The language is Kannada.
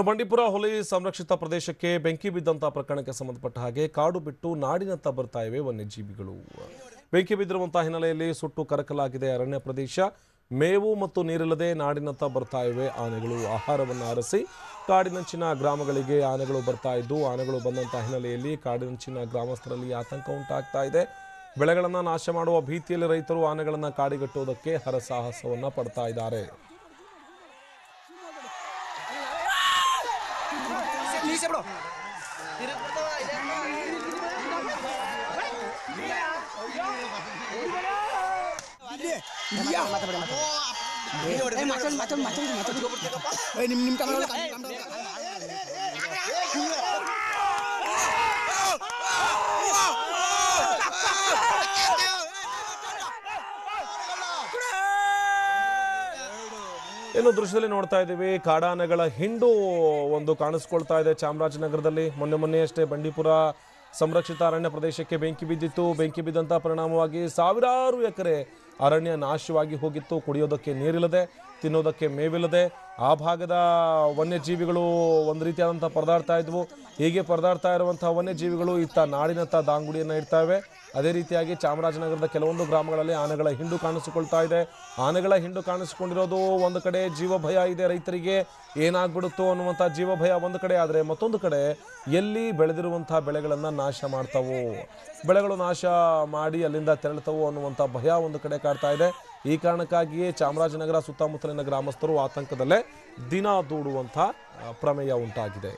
ಬಂಡೀಪುರ ಹುಲಿ ಸಂರಕ್ಷಿತ ಪ್ರದೇಶಕ್ಕೆ ಬೆಂಕಿ ಬಿದ್ದಂತ ಪ್ರಕರಣಕ್ಕೆ ಸಂಬಂಧಪಟ್ಟ ಹಾಗೆ ಕಾಡು ಬಿಟ್ಟು ನಾಡಿನತ್ತ ಬರ್ತಾ ಇವೆ ವನ್ಯಜೀವಿಗಳು. ಬೆಂಕಿ ಬಿದ್ದಿರುವಂತಹ ಹಿನ್ನೆಲೆಯಲ್ಲಿ ಸುಟ್ಟು ಕರಕಲಾಗಿದೆ ಅರಣ್ಯ ಪ್ರದೇಶ. ಮೇವು ಮತ್ತು ನೀರಿಲ್ಲದೆ ನಾಡಿನತ್ತ ಬರ್ತಾ ಇವೆ ಆನೆಗಳು. ಆಹಾರವನ್ನು ಅರಸಿ ಕಾಡಿನಂಚಿನ ಗ್ರಾಮಗಳಿಗೆ ಆನೆಗಳು ಬರ್ತಾ ಇದ್ದು, ಆನೆಗಳು ಬಂದಂತಹ ಹಿನ್ನೆಲೆಯಲ್ಲಿ ಕಾಡಿನಂಚಿನ ಗ್ರಾಮಸ್ಥರಲ್ಲಿ ಆತಂಕ ಉಂಟಾಗ್ತಾ ಇದೆ. ಬೆಳೆಗಳನ್ನು ನಾಶ ಮಾಡುವ ಭೀತಿಯಲ್ಲಿ ರೈತರು ಆನೆಗಳನ್ನು ಕಾಡಿಗಟ್ಟುವುದಕ್ಕೆ ಹರಸಾಹಸವನ್ನ ಪಡ್ತಾ ಇದ್ದಾರೆ. ಇನ್ನು ದೃಶ್ಯದಲ್ಲಿ ನೋಡ್ತಾ ಇದ್ದೀವಿ, ಕಾಡಾನೆಗಳ ಹಿಂಡು ಒಂದು ಕಾಣಿಸ್ಕೊಳ್ತಾ ಇದೆ ಚಾಮರಾಜನಗರದಲ್ಲಿ. ಮೊನ್ನೆಯಷ್ಟೇ ಬಂಡೀಪುರ ಸಂರಕ್ಷಿತ ಅರಣ್ಯ ಪ್ರದೇಶಕ್ಕೆ ಬೆಂಕಿ ಬಿದ್ದಿತ್ತು. ಬೆಂಕಿ ಬಿದ್ದಂಥ ಪರಿಣಾಮವಾಗಿ ಸಾವಿರಾರು ಎಕರೆ ಅರಣ್ಯ ನಾಶವಾಗಿ ಹೋಗಿತ್ತು. ಕುಡಿಯೋದಕ್ಕೆ ನೀರಿಲ್ಲದೆ, ತಿನ್ನೋದಕ್ಕೆ ಮೇವಿಲ್ಲದೆ ಆ ಭಾಗದ ವನ್ಯಜೀವಿಗಳು ಒಂದು ರೀತಿಯಾದಂಥ ಪರದಾಡ್ತಾ ಇದ್ವು. ಹೀಗೆ ಪರದಾಡ್ತಾ ಇರುವಂತಹ ವನ್ಯಜೀವಿಗಳು ಇತ್ತ ನಾಡಿನತ್ತ ದಾಂಗುಡಿಯನ್ನು ಇಡ್ತಾವೆ. ಅದೇ ರೀತಿಯಾಗಿ ಚಾಮರಾಜನಗರದ ಕೆಲವೊಂದು ಗ್ರಾಮಗಳಲ್ಲಿ ಆನೆಗಳ ಹಿಂಡು ಕಾಣಿಸಿಕೊಳ್ತಾ ಇದೆ. ಆನೆಗಳ ಹಿಂಡು ಕಾಣಿಸಿಕೊಂಡಿರೋದು ಒಂದು ಕಡೆ ಜೀವ ಭಯ ಇದೆ ರೈತರಿಗೆ, ಏನಾಗ್ಬಿಡುತ್ತೋ ಅನ್ನುವಂಥ ಜೀವ ಭಯ ಒಂದು ಕಡೆ. ಆದರೆ ಮತ್ತೊಂದು ಕಡೆ ಎಲ್ಲಿ ಬೆಳೆದಿರುವಂಥ ಬೆಳೆಗಳನ್ನು ನಾಶ ಮಾಡ್ತಾವೋ, ಬೆಳೆಗಳು ನಾಶ ಮಾಡಿ ಅಲ್ಲಿಂದ ತೆರಳ್ತಾವೋ ಅನ್ನುವಂಥ ಭಯ ಒಂದು ಕಡೆ ಕಾಡ್ತಾ ಇದೆ. ಈ ಕಾರಣಕ್ಕಾಗಿಯೇ ಚಾಮರಾಜನಗರ ಸುತ್ತಮುತ್ತಲಿನ ಗ್ರಾಮಸ್ಥರು ಆತಂಕದಲ್ಲೇ ದಿನ ದೂಡುವಂಥ ಪ್ರಮೇಯ ಉಂಟಾಗಿದೆ.